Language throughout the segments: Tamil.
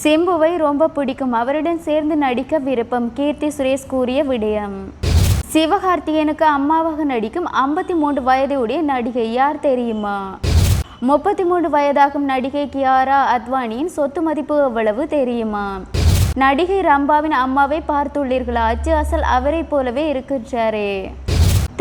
சிம்புவை ரொம்ப பிடிக்கும், அவருடன் சேர்ந்து நடிக்க விருப்பம். கீர்த்தி சுரேஷ் கூறிய விடயம். சிவகார்த்திகேயனுக்கு அம்மாவாக நடிக்கும் 53 வயதுடைய நடிகை யார் தெரியுமா? 33 வயதாகும் நடிகை கியாரா அத்வானியின் சொத்து மதிப்பு எவ்வளவு தெரியுமா? நடிகை ரம்பாவின் அம்மாவை பார்த்துள்ளீர்களா? அச்சு அசல் அவரை போலவே இருக்கின்றாரே.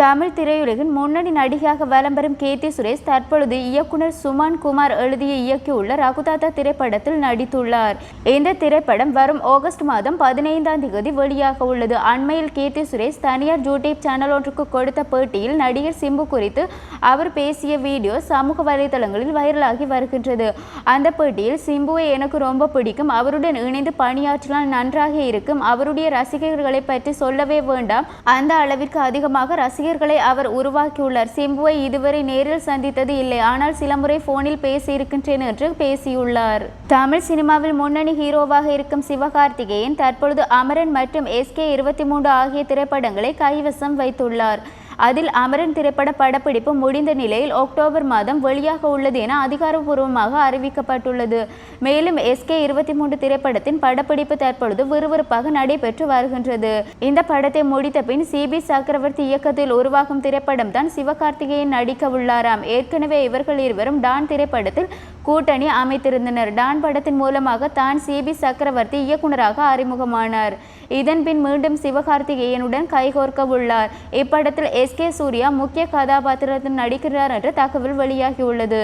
தமிழ் திரையுலகின் முன்னணி நடிகையாக வலம் வரும் கீர்த்தி சுரேஷ் தற்பொழுது இயக்குனர் சுமன் குமார் எழுதிய இயக்கியுள்ள ரகுதாத்தா திரைப்படத்தில் நடித்துள்ளார். இந்த திரைப்படம் வரும் ஆகஸ்ட் மாதம் 15ஆம் தேதி வெளியாக உள்ளது. அண்மையில் கீர்த்தி சுரேஷ் தனியார் யூடியூப் சேனல் ஒன்றுக்கு கொடுத்த பேட்டியில் நடிகர் சிம்பு குறித்து அவர் பேசிய வீடியோ சமூக வலைதளங்களில் வைரலாகி வருகின்றது. அந்த பேட்டியில் சிம்புவை எனக்கு ரொம்ப பிடிக்கும், அவருடன் இணைந்து பணியாற்றினால் நன்றாக இருக்கும், அவருடைய ரசிகர்களை பற்றி சொல்லவே வேண்டாம், அந்த அளவிற்கு அதிகமாக ரசிகர்களை அவர் உருவாக்கியுள்ளார். சிம்புவை இதுவரை நேரில் சந்தித்தது இல்லை, ஆனால் சில முறை போனில் பேசியிருக்கின்றேன் என்று பேசியுள்ளார். தமிழ் சினிமாவில் முன்னணி ஹீரோவாக இருக்கும் சிவகார்த்திகேயன் தற்பொழுது அமரன் மற்றும் SK23 ஆகிய திரைப்படங்களை கைவசம் வைத்துள்ளார். அதில் அமரன் திரைப்பட படப்பிடிப்பு முடிந்த நிலையில் அக்டோபர் மாதம் வெளியாக உள்ளது என அதிகாரப்பூர்வமாக அறிவிக்கப்பட்டுள்ளது. மேலும் SK23 திரைப்படத்தின் படப்பிடிப்பு தற்பொழுது விறுவிறுப்பாக நடைபெற்று வருகின்றது. இந்த படத்தை முடித்த பின் CB சக்கரவர்த்தி இயக்கத்தில் உருவாகும் திரைப்படம் தான் சிவகார்த்திகேயன் நடிக்க உள்ளாராம். ஏற்கனவே இவர்கள் இருவரும் டான் திரைப்படத்தில் கூட்டணி அமைத்திருந்தனர். டான் படத்தின் மூலமாக தான் CB சக்கரவர்த்தி இயக்குனராக அறிமுகமானார். இதன் பின் மீண்டும் சிவகார்த்திகேயனுடன் கைகோர்க்க உள்ளார். இப்படத்தில் SK சூர்யா முக்கிய கதாபாத்திரத்தில் நடிக்கிறார் என்ற தகவல் வெளியாகியுள்ளது.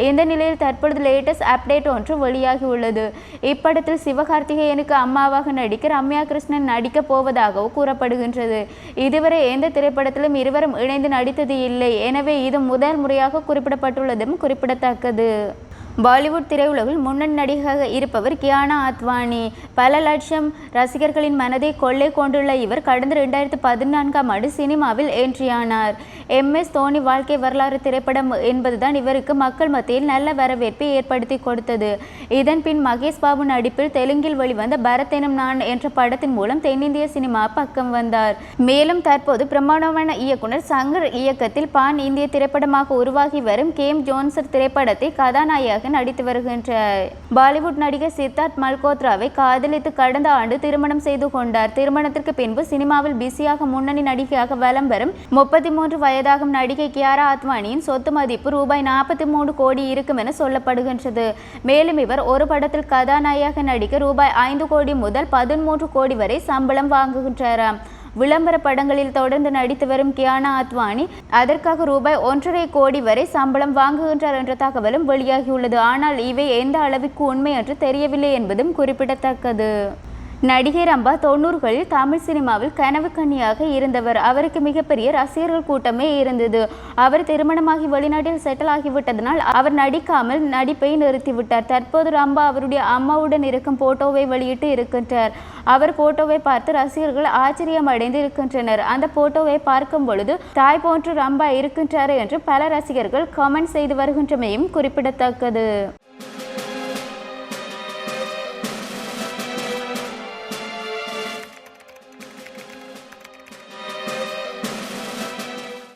இந்த நிலையில் தற்பொழுது லேட்டஸ்ட் அப்டேட் ஒன்று வெளியாகியுள்ளது. இப்படத்தில் சிவகார்த்திகேயனுக்கு அம்மாவாக நடிக்க ரம்யா கிருஷ்ணன் நடிக்க போவதாகவும் கூறப்படுகின்றது. இதுவரை எந்த திரைப்படத்திலும் இருவரும் இணைந்து நடித்தது இல்லை, எனவே இது முதல் முறையாக குறிப்பிடப்பட்டுள்ளதும் குறிப்பிடத்தக்கது. பாலிவுட் திரையுலகில் முன்னணி நடிகையாக இருப்பவர் கியாரா அத்வானி. பல லட்சம் ரசிகர்களின் மனதை கொள்ளை கொண்டுள்ள இவர் கடந்த 2014ஆம் ஆண்டு சினிமாவில் என்ட்ரியானார். MS தோனி வாழ்க்கை வரலாறு திரைப்படம் என்பதுதான் இவருக்கு மக்கள் மத்தியில் நல்ல வரவேற்பை ஏற்படுத்தி கொடுத்தது. இதன் பின் மகேஷ் பாபு நடிப்பில் தெலுங்கில் வெளிவந்த பரத் எனும் நான் என்ற படத்தின் மூலம் தென்னிந்திய சினிமா பக்கம் வந்தார். மேலும் தற்போது பிரமாண்டமான இயக்குனர் சங்கர் இயக்கத்தில் பான் இந்திய திரைப்படமாக உருவாகி வரும் கேம் ஜோன்சர் திரைப்படத்தை கதாநாயக நடித்து வருகின்றார். பாலிவுட் நடிகர் சித்தார்த் மல்கோத்ராவை காதலித்து கடந்த ஆண்டு திருமணம் செய்து கொண்டார். திருமணத்திற்கு பின்பு சினிமாவில் பிஸியாக முன்னணி நடிகையாக வலம் வரும் 33 வயதாகும் நடிகை கியாரா அத்வானியின் சொத்து மதிப்பு ரூபாய் 43 கோடி இருக்கும் என சொல்லப்படுகின்றது. மேலும் இவர் ஒரு படத்தில் கதாநாயக நடிக்க ரூபாய் 5 கோடி முதல் 13 கோடி வரை சம்பளம் வாங்குகின்றாராம். விளம்பர படங்களில் தொடர்ந்து நடித்து வரும் கியாரா அத்வானி அதற்காக ரூபாய் 1.5 கோடி வரை சம்பளம் வாங்குகின்றார் என்ற தகவலும் வெளியாகியுள்ளது. ஆனால் இவை எந்த அளவிற்கு உண்மை என்று தெரியவில்லை என்பதும் குறிப்பிடத்தக்கது. நடிகை ரம்பா 90களில் தமிழ் சினிமாவில் கனவு கன்னியாக இருந்தவர். அவருக்கு மிகப்பெரிய ரசிகர்கள் கூட்டமே இருந்தது. அவர் திருமணமாகி வெளிநாட்டில் செட்டில் ஆகிவிட்டதனால் அவர் நடிக்காமல் நடிப்பை நிறுத்திவிட்டார். தற்போது ரம்பா அவருடைய அம்மாவுடன் இருக்கும் போட்டோவை வெளியிட்டு இருக்கின்றார். அவர் போட்டோவை பார்த்து ரசிகர்கள் ஆச்சரியம் அடைந்து இருக்கின்றனர். அந்த போட்டோவை பார்க்கும் பொழுது தாய் போன்று ரம்பா இருக்கின்றார் என்று பல ரசிகர்கள் கமெண்ட் செய்து வருகின்றமையும் குறிப்பிடத்தக்கது.